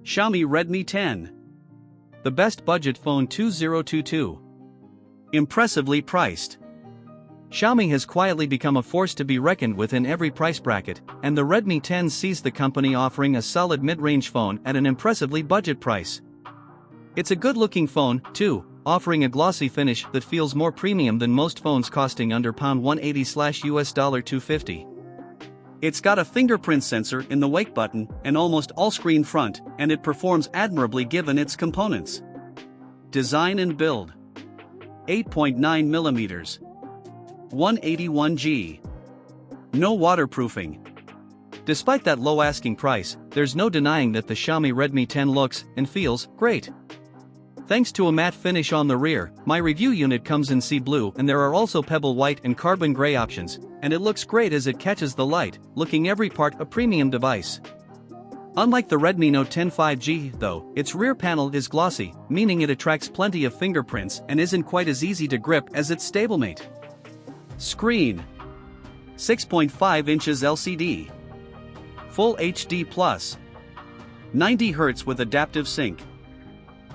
Xiaomi Redmi 10. The best budget phone 2022. Impressively priced. Xiaomi has quietly become a force to be reckoned with in every price bracket, and the Redmi 10 sees the company offering a solid mid-range phone at an impressively budget price. It's a good-looking phone, too, offering a glossy finish that feels more premium than most phones costing under $180/$250. It's got a fingerprint sensor in the wake button and almost all-screen front, and it performs admirably given its components. Design and build. 8.9mm. 181G. No waterproofing. Despite that low asking price, there's no denying that the Xiaomi Redmi 10 looks and feels great. Thanks to a matte finish on the rear, my review unit comes in sea blue, and there are also pebble white and carbon gray options, and it looks great as it catches the light, looking every part a premium device. Unlike the Redmi Note 10 5G, though, its rear panel is glossy, meaning it attracts plenty of fingerprints and isn't quite as easy to grip as its stablemate. Screen. 6.5 inches LCD. Full HD+. 90 Hz with adaptive sync.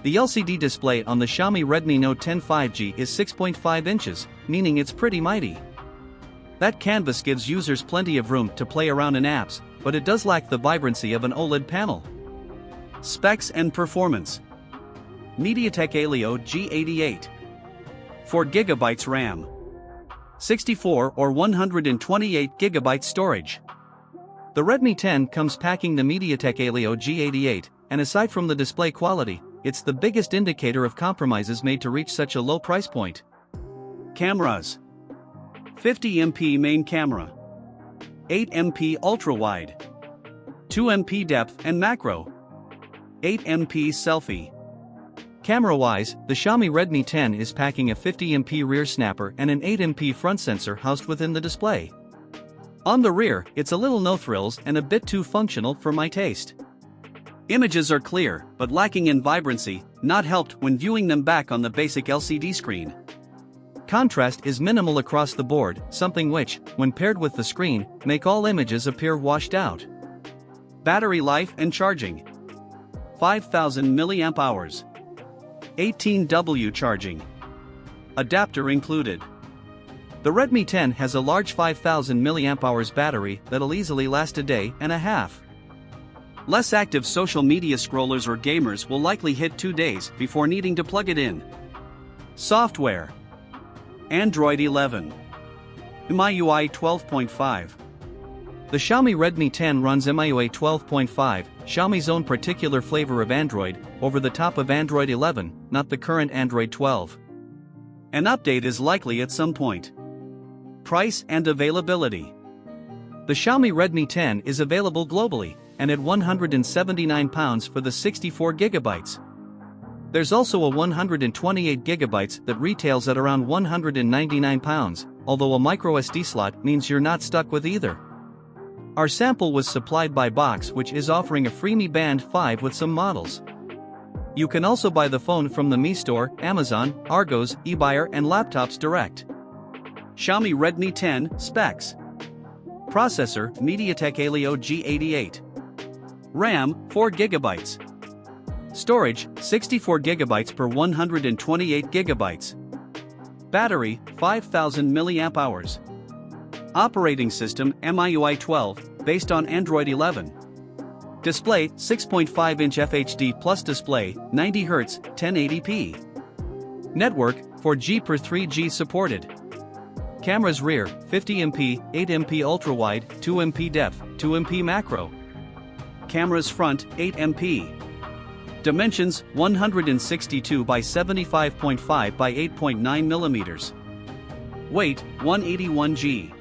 The LCD display on the Xiaomi Redmi Note 10 5G is 6.5 inches, meaning it's pretty mighty. That canvas gives users plenty of room to play around in apps, but it does lack the vibrancy of an OLED panel. Specs and performance. MediaTek Helio G88. 4GB RAM. 64 or 128GB storage. The Redmi 10 comes packing the MediaTek Helio G88, and aside from the display quality, it's the biggest indicator of compromises made to reach such a low price point. Cameras. 50MP main camera. 8MP ultrawide. 2MP depth and macro. 8MP selfie. Camera-wise, the Xiaomi Redmi 10 is packing a 50MP rear snapper and an 8MP front sensor housed within the display. On the rear, it's a little no-frills and a bit too functional for my taste. Images are clear, but lacking in vibrancy, not helped when viewing them back on the basic LCD screen. Contrast is minimal across the board, something which, when paired with the screen, make all images appear washed out. Battery life and charging. 5000 mAh. 18W charging. Adapter included. The Redmi 10 has a large 5000 mAh battery that'll easily last a day and a half. Less active social media scrollers or gamers will likely hit 2 days before needing to plug it in. Software. Android 11. MIUI 12.5. The Xiaomi Redmi 10 runs MIUI 12.5, Xiaomi's own particular flavor of Android, over the top of Android 11, not the current Android 12. An update is likely at some point. Price and availability. The Xiaomi Redmi 10 is available globally, and at £179 for the 64GB. There's also a 128GB that retails at around £199, although a microSD slot means you're not stuck with either. Our sample was supplied by Box, which is offering a free Mi Band 5 with some models. You can also buy the phone from the Mi Store, Amazon, Argos, eBuyer and Laptops Direct. Xiaomi Redmi 10 specs. Processor, MediaTek Helio G88. RAM, 4GB. Storage, 64GB per 128GB. Battery, 5000 mAh. Operating system, MIUI 12, based on Android 11. Display, 6.5-inch FHD Plus display, 90 Hz, 1080p. Network, 4G per 3G supported. Cameras rear, 50MP, 8MP ultrawide, 2MP depth, 2MP macro. Cameras front, 8MP. Dimensions, 162 by 75.5 by 8.9mm. Weight, 181G.